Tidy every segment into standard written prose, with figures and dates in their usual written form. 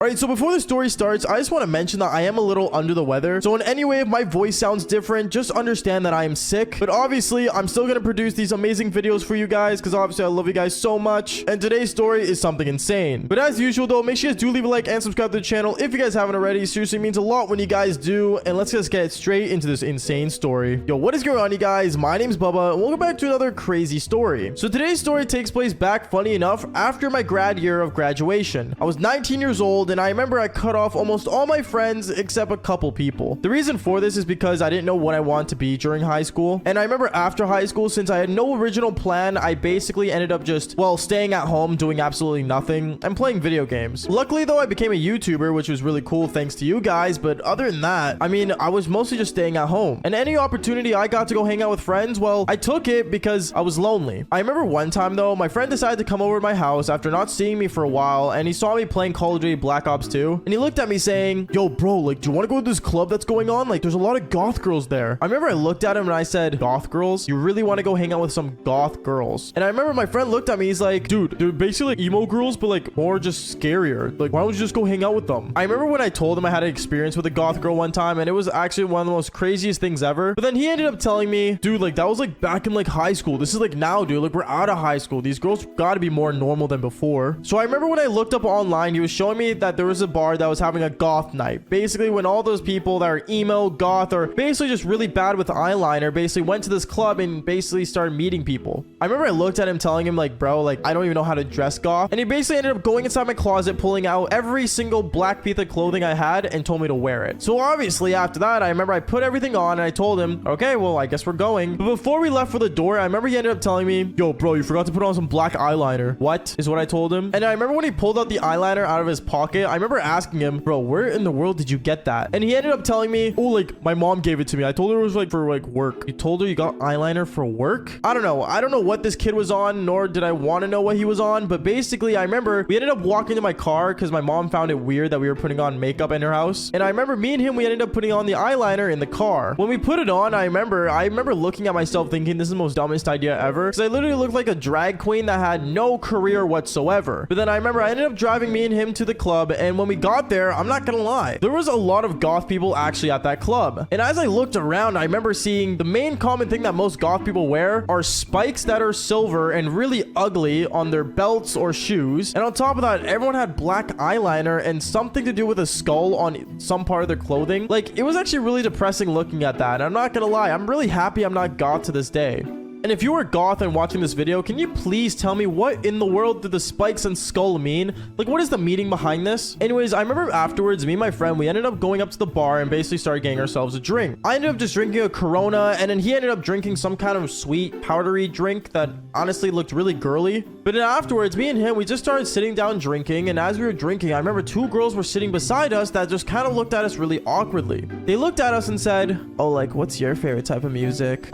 All right, so before the story starts, I just want to mention that I am a little under the weather. So in any way, if my voice sounds different, just understand that I am sick. But obviously, I'm still going to produce these amazing videos for you guys because obviously I love you guys so much. And today's story is something insane. But as usual, though, make sure you guys do leave a like and subscribe to the channel if you guys haven't already. Seriously, it means a lot when you guys do. And let's just get straight into this insane story. Yo, what is going on, you guys? My name's Bubba, and welcome back to another crazy story. So today's story takes place back, funny enough, after my grad year of graduation. I was 19 years old, and I remember I cut off almost all my friends except a couple people. The reason for this is because I didn't know what I wanted to be during high school. And I remember after high school, since I had no original plan, I basically ended up just, well, staying at home, doing absolutely nothing, and playing video games. Luckily, though, I became a YouTuber, which was really cool thanks to you guys. But other than that, I mean, I was mostly just staying at home. And any opportunity I got to go hang out with friends, well, I took it because I was lonely. I remember one time, though, my friend decided to come over to my house after not seeing me for a while, and he saw me playing Call of Duty Black Ops 2, and he looked at me saying, yo, bro, like, do you want to go to this club that's going on? Like, there's a lot of goth girls there. I remember I looked at him and I said, goth girls? You really want to go hang out with some goth girls? And I remember my friend looked at me, he's like, dude, they're basically like emo girls, but like more just scarier. Like, why don't you just go hang out with them? I remember when I told him I had an experience with a goth girl one time, and it was actually one of the most craziest things ever. But then he ended up telling me, dude, like, that was like back in like high school. This is like now, dude, like, we're out of high school. These girls got to be more normal than before. So I remember when I looked up online, he was showing me that there was a bar that was having a goth night. Basically, when all those people that are emo, goth, or basically just really bad with eyeliner basically went to this club and basically started meeting people. I remember I looked at him telling him, like, bro, like, I don't even know how to dress goth. And he basically ended up going inside my closet, pulling out every single black piece of clothing I had and told me to wear it. So obviously after that, I remember I put everything on and I told him, okay, well, I guess we're going. But before we left for the door, I remember he ended up telling me, yo, bro, you forgot to put on some black eyeliner. What is what I told him? And I remember when he pulled out the eyeliner out of his pocket, I remember asking him, bro, where in the world did you get that? And he ended up telling me, oh, like, my mom gave it to me. I told her it was like for like work. You told her you got eyeliner for work? I don't know what this kid was on, nor did I want to know what he was on. But basically, I remember we ended up walking to my car because my mom found it weird that we were putting on makeup in her house. And I remember me and him, we ended up putting on the eyeliner in the car. When we put it on, I remember looking at myself thinking this is the most dumbest idea ever, because I literally looked like a drag queen that had no career whatsoever. But then I remember I ended up driving me and him to the club, and when we got there, I'm not gonna lie, there was a lot of goth people actually at that club. And as I looked around, I remember seeing the main common thing that most goth people wear are spikes that are silver and really ugly on their belts or shoes. And on top of that, everyone had black eyeliner and something to do with a skull on some part of their clothing. Like, it was actually really depressing looking at that. And I'm not gonna lie, I'm really happy I'm not goth to this day. And if you were goth and watching this video, can you please tell me what in the world did the spikes and skull mean? Like, what is the meaning behind this? Anyways, I remember afterwards, me and my friend, we ended up going up to the bar and basically started getting ourselves a drink. I ended up just drinking a Corona, and then he ended up drinking some kind of sweet, powdery drink that honestly looked really girly. But then afterwards, me and him, we just started sitting down drinking, and as we were drinking, I remember two girls were sitting beside us that just kind of looked at us really awkwardly. They looked at us and said, oh, like, what's your favorite type of music?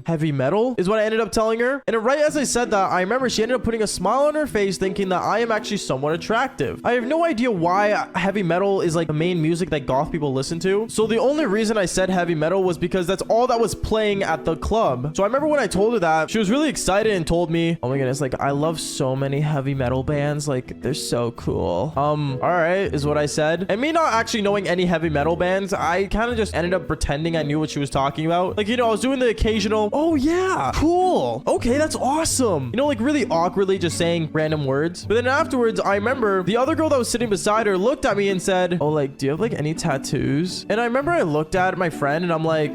Heavy metal is what I ended up telling her. And right as I said that, I remember she ended up putting a smile on her face thinking that I am actually somewhat attractive. I have no idea why heavy metal is like the main music that goth people listen to. So the only reason I said heavy metal was because that's all that was playing at the club. So I remember when I told her that, she was really excited and told me, oh my goodness, like, I love so many heavy metal bands. Like, they're so cool. All right, is what I said. And me not actually knowing any heavy metal bands, I kind of just ended up pretending I knew what she was talking about. Like, you know, I was doing the occasional, oh yeah, cool. Okay, that's awesome. You know, like really awkwardly just saying random words. But then afterwards, I remember the other girl that was sitting beside her looked at me and said, oh, like, do you have like any tattoos? And I remember I looked at my friend and I'm like,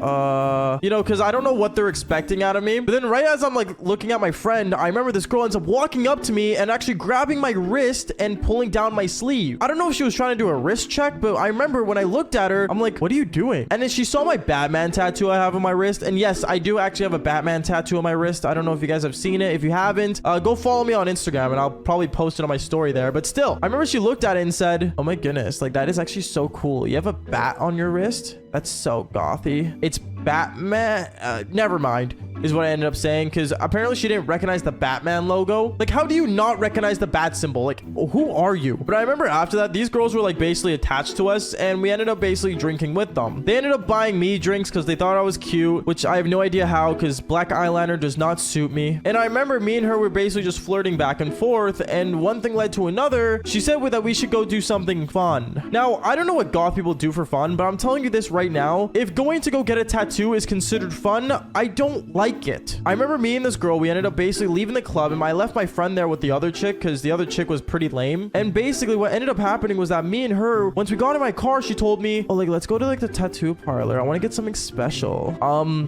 you know, because I don't know what they're expecting out of me. But then right as I'm like looking at my friend, I remember this girl ends up walking up to me and actually grabbing my wrist and pulling down my sleeve. I don't know if she was trying to do a wrist check, but I remember when I looked at her, I'm like, what are you doing? And then she saw my Batman tattoo I have on my wrist. And yes, I do actually have a Batman tattoo on my wrist. I don't know if you guys have seen it. If you haven't, go follow me on Instagram and I'll probably post it on my story there. But still, I remember she looked at it and said, oh my goodness, like, that is actually so cool. You have a bat on your wrist? That's so gothy. It's Batman. Never mind. is what I ended up saying, because apparently she didn't recognize the Batman logo. Like, how do you not recognize the bat symbol? Like, who are you? But I remember after that, these girls were like basically attached to us, and we ended up basically drinking with them. They ended up buying me drinks because they thought I was cute, which I have no idea how, because black eyeliner does not suit me. And I remember me and her were basically just flirting back and forth, and one thing led to another. She said that we should go do something fun. Now, I don't know what goth people do for fun, but I'm telling you this right now. If going to go get a tattoo is considered fun, I don't like it. I remember me and this girl, we ended up basically leaving the club, and I left my friend there with the other chick because the other chick was pretty lame. And basically what ended up happening was that me and her, once we got in my car, she told me, oh, like, let's go to like the tattoo parlor. I want to get something special.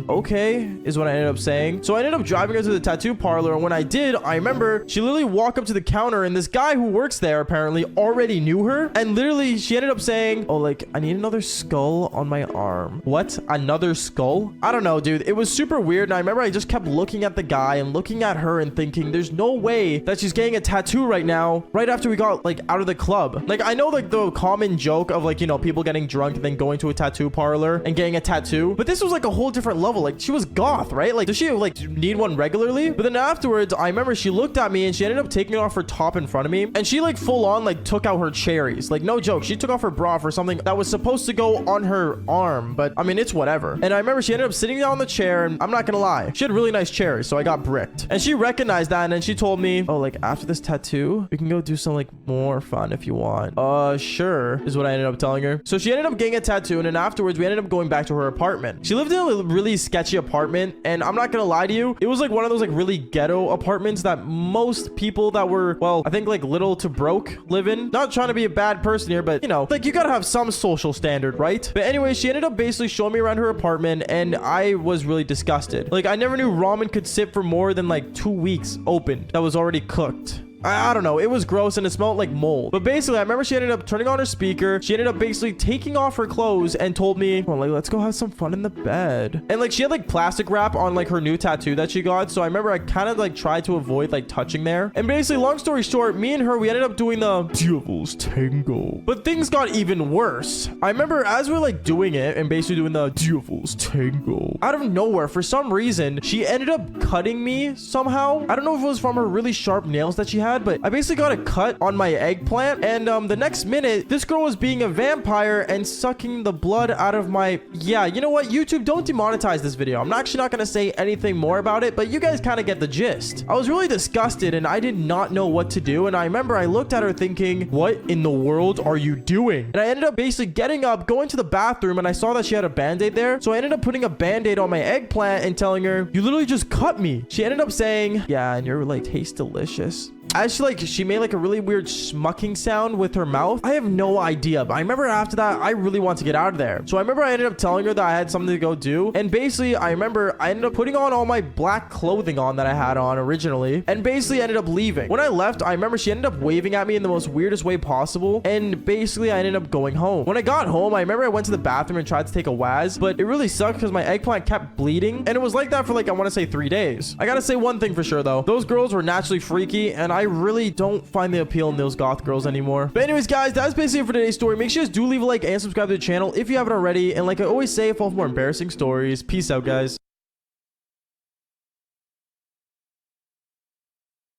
Okay, is what I ended up saying. So I ended up driving her to the tattoo parlor, and when I did, I remember she literally walked up to the counter, and this guy who works there apparently already knew her, and literally she ended up saying, oh, like, I need another skull on my arm. What? Another skull? I don't know, dude. It was super weird, and I remember I just kept looking at the guy and looking at her and thinking, there's no way that she's getting a tattoo right now, right after we got like out of the club. Like, I know like the common joke of like, you know, people getting drunk and then going to a tattoo parlor and getting a tattoo, but this was like a whole different level. Like, she was goth, right? Like, does she like need one regularly? But then afterwards, I remember she looked at me and she ended up taking off her top in front of me, and she like full on like took out her cherries. Like, no joke, she took off her bra for something that was supposed to go on her arm, but I mean, it's whatever. And I remember she ended up sitting down on the chair, and I'm not gonna lie, she had really nice cherries, so I got bricked. And she recognized that, and then she told me, oh, like, after this tattoo, we can go do some like more fun if you want. Sure, is what I ended up telling her. So she ended up getting a tattoo, and then afterwards we ended up going back to her apartment. She lived in a really sketchy apartment, and I'm not gonna lie to you, it was like one of those like really ghetto apartments that most people that were, well, I think like little to broke live in. Not trying to be a bad person here, but you know, like, you gotta have some social standard, right? But anyway, she ended up basically showing me around her apartment, and I was really disgusted. Like, I never knew ramen could sit for more than like 2 weeks open that was already cooked. I don't know. It was gross, and it smelled like mold. But basically, I remember she ended up turning on her speaker. She ended up basically taking off her clothes and told me, well, like, let's go have some fun in the bed. And like, she had like plastic wrap on like her new tattoo that she got. So I remember I kind of like tried to avoid like touching there. And basically, long story short, me and her, we ended up doing the Devil's Tango. But things got even worse. I remember as we were like doing it and basically doing the Devil's Tango, out of nowhere, for some reason, she ended up cutting me somehow. I don't know if it was from her really sharp nails that she had, but I basically got a cut on my eggplant, and the next minute this girl was being a vampire and sucking the blood out of my, yeah, you know what, YouTube, don't demonetize this video. I'm actually not gonna say anything more about it, but you guys kind of get the gist. I was really disgusted, and I did not know what to do, and I remember I looked at her thinking, what in the world are you doing? And I ended up basically getting up, going to the bathroom, and I saw that she had a band-aid there, so I ended up putting a band-aid on my eggplant and telling her, you literally just cut me. She ended up saying, yeah, and you're like, taste delicious. As she made like a really weird smucking sound with her mouth. I have no idea, but I remember after that, I really want to get out of there. So I remember I ended up telling her that I had something to go do. And basically, I remember I ended up putting on all my black clothing on that I had on originally, and basically ended up leaving. When I left, I remember she ended up waving at me in the most weirdest way possible. And basically, I ended up going home. When I got home, I remember I went to the bathroom and tried to take a waz, but it really sucked because my eggplant kept bleeding. And it was like that for like, I want to say 3 days. I gotta say one thing for sure though. Those girls were naturally freaky, and I really don't find the appeal in those goth girls anymore. But anyways, guys, that's basically it for today's story. Make sure you guys do leave a like and subscribe to the channel if you haven't already. And like I always say, follow for more embarrassing stories. Peace out, guys.